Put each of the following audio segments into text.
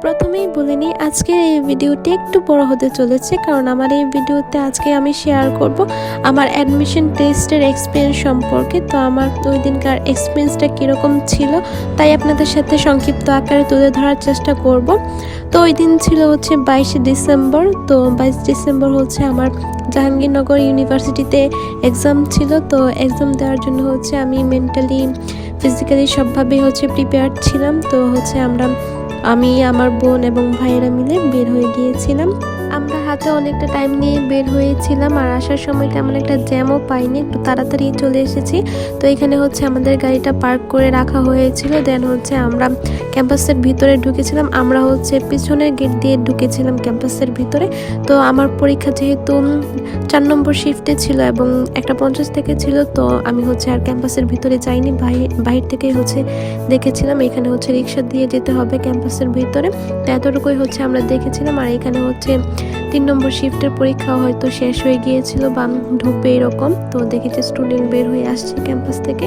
প্রথমেই বলে নিই আজকের এই ভিডিওটি একটু বড় হতে চলেছে, কারণ আমার এই ভিডিওতে আজকে আমি শেয়ার করব আমার অ্যাডমিশন টেস্টের এক্সপিরিয়েন্স সম্পর্কে। তো আমার ওই দিনকার এক্সপিরিয়েন্সটা কীরকম ছিল তাই আপনাদের সাথে সংক্ষিপ্ত আকারে তুলে ধরার চেষ্টা করব। তো ওই দিন ছিল হচ্ছে 22শে ডিসেম্বর। তো 22 ডিসেম্বর হচ্ছে আমার জাহাঙ্গীরনগর ইউনিভার্সিটিতে এক্সাম ছিল। তো এক্সাম দেওয়ার জন্য হচ্ছে আমি মেন্টালি ফিজিক্যালি সবভাবেই হচ্ছে প্রিপেয়ার্ড ছিলাম। তো হচ্ছে আমি আমার বোন এবং ভাইয়েরা মিলে বের হয়ে গিয়েছিলাম। আমরা হাতে অনেকটা টাইম নিয়ে বের হয়েছিলাম, আর আসার সময় তেমন একটা জ্যামও পাইনি, একটু তাড়াতাড়ি চলে এসেছি। তো এখানে হচ্ছে আমাদের গাড়িটা পার্ক করে রাখা হয়েছিল। দেন হচ্ছে আমরা ক্যাম্পাসের ভিতরে ঢুকেছিলাম। আমরা হচ্ছে পিছনের গেট দিয়ে ঢুকেছিলাম ক্যাম্পাসের ভিতরে। তো আমার পরীক্ষা যেহেতু 4 নম্বর শিফটে ছিল এবং 1:50 থেকে ছিল, তো আমি হচ্ছে আর ক্যাম্পাসের ভিতরে যাইনি, বাহির থেকেই হচ্ছে দেখেছিলাম। এখানে হচ্ছে রিক্সা দিয়ে যেতে হবে ক্যাম্পাসের ভিতরে। তো এতটুকুই হচ্ছে আমরা দেখেছিলাম। আর এখানে হচ্ছে 3 নম্বর শিফটের পরীক্ষা হয়তো শেষ হয়ে গিয়েছিল বা ঢুকবে এরকম। তো দেখেছি স্টুডেন্ট বের হয়ে আসছে ক্যাম্পাস থেকে।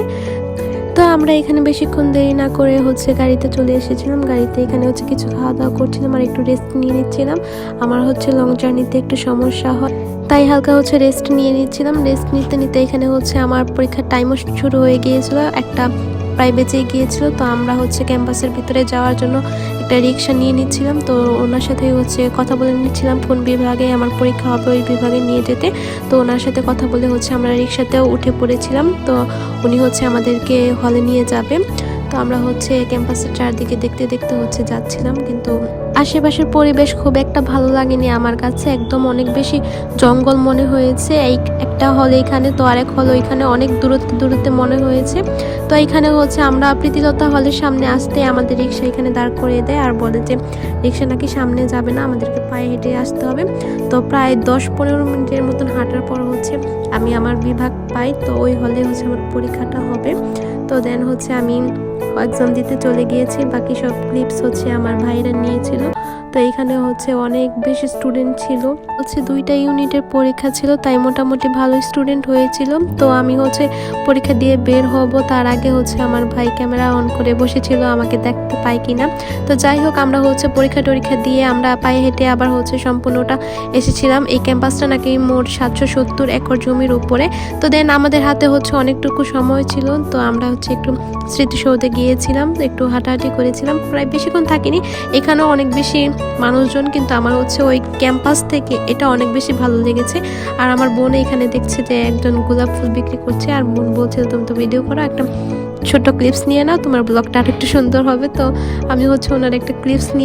তো আমরা এখানে বেশিক্ষণ দেরি না করে হচ্ছে গাড়িতে চলে এসেছিলাম। গাড়িতে এখানে হচ্ছে কিছু খাওয়া দাওয়া করছিলাম আর একটু রেস্ট নিয়ে নিচ্ছিলাম। আমার হচ্ছে লং জার্নিতে একটু সমস্যা হয়, তাই হালকা হচ্ছে রেস্ট নিয়ে নিচ্ছিলাম। রেস্ট নিতে নিতে এখানে হচ্ছে আমার পরীক্ষার টাইমও শুরু হয়ে গিয়েছিল, একটা প্রায় বেঁচে গিয়েছিল। তো আমরা হচ্ছে ক্যাম্পাসের ভিতরে যাওয়ার জন্য একটা রিক্সা নিয়ে নিচ্ছিলাম। তো ওনার সাথে হচ্ছে কথা বলে নিচ্ছিলাম কোন বিভাগে আমার পরীক্ষা হবে ওই বিভাগে নিয়ে যেতে। তো ওনার সাথে কথা বলে হচ্ছে আমরা রিক্সাতেও উঠে পড়েছিলাম। তো উনি হচ্ছে আমাদেরকে হলে নিয়ে যাবে। তো আমরা হচ্ছে ক্যাম্পাসের চারদিকে দেখতে দেখতে হচ্ছে যাচ্ছিলাম, কিন্তু আশেপাশের পরিবেশ খুব একটা ভালো লাগেনি আমার কাছে। একদম অনেক বেশি জঙ্গল মনে হয়েছে। এই একটা হল এখানে, তো আরেক হল ওইখানে, অনেক দূরত্বে মনে হয়েছে। তো এইখানে হচ্ছে আমরা প্রীতিলতা হলের সামনে আসতে আমাদের রিক্সা এখানে দাঁড় করিয়ে দেয় আর বলে যে রিক্সা নাকি সামনে যাবে না, আমাদেরকে পায়ে হেঁটে আসতে হবে। তো প্রায় 10-15 মিনিটের মতন হাঁটার পর হচ্ছে আমি আমার বিভাগ পাই। তো ওই হলে হচ্ছে আমার পরীক্ষাটা হবে। তো দেন হচ্ছে আমি এক্সাম দিতে চলে গিয়েছি। বাকি সব ক্লিপস হচ্ছে আমার ভাইরা নিয়েছিল। তো এখানে হচ্ছে অনেক বেশি স্টুডেন্ট ছিল, হচ্ছে 2টা ইউনিটের পরীক্ষা ছিল, তাই মোটামুটি ভালো স্টুডেন্ট হয়েছিল। তো আমি হচ্ছে পরীক্ষা দিয়ে বের হব তার আগে হচ্ছে আমার ভাই ক্যামেরা অন করে বসেছিল আমাকে দেখতে পাই কিনা। তো যাই হোক, আমরা হচ্ছে পরীক্ষা দিয়ে আমরা পায়ে হেঁটে আবার হচ্ছে সম্পূর্ণটা এসেছিলাম। এই ক্যাম্পাসটা নাকি মোট 770 একর জমির উপরে। তো দেন আমাদের হাতে হচ্ছে অনেকটুকু সময় ছিল। তো আমরা হচ্ছে একটু স্মৃতিসৌধে গিয়েছিলাম, একটু হাঁটাহাঁটি করেছিলাম, প্রায় বেশিক্ষণ থাকিনি। এখানেও অনেক বেশি মানুষজন, কিন্তু আমার হচ্ছে ওই ক্যাম্পাস থেকে এটা অনেক বেশি ভালো লেগেছে। আর আমার বোন এখানে দেখছে যে একজন গোলাপ ফুল বিক্রি করছে, আর বোন বলছে তুমি তো ভিডিও করো, একটা ছোট ক্লিপস নিয়ে নাও, তোমার ব্লগটা আর একটু সুন্দর হবে। তো আমি হচ্ছে ওনার একটা ক্লিপস নিয়ে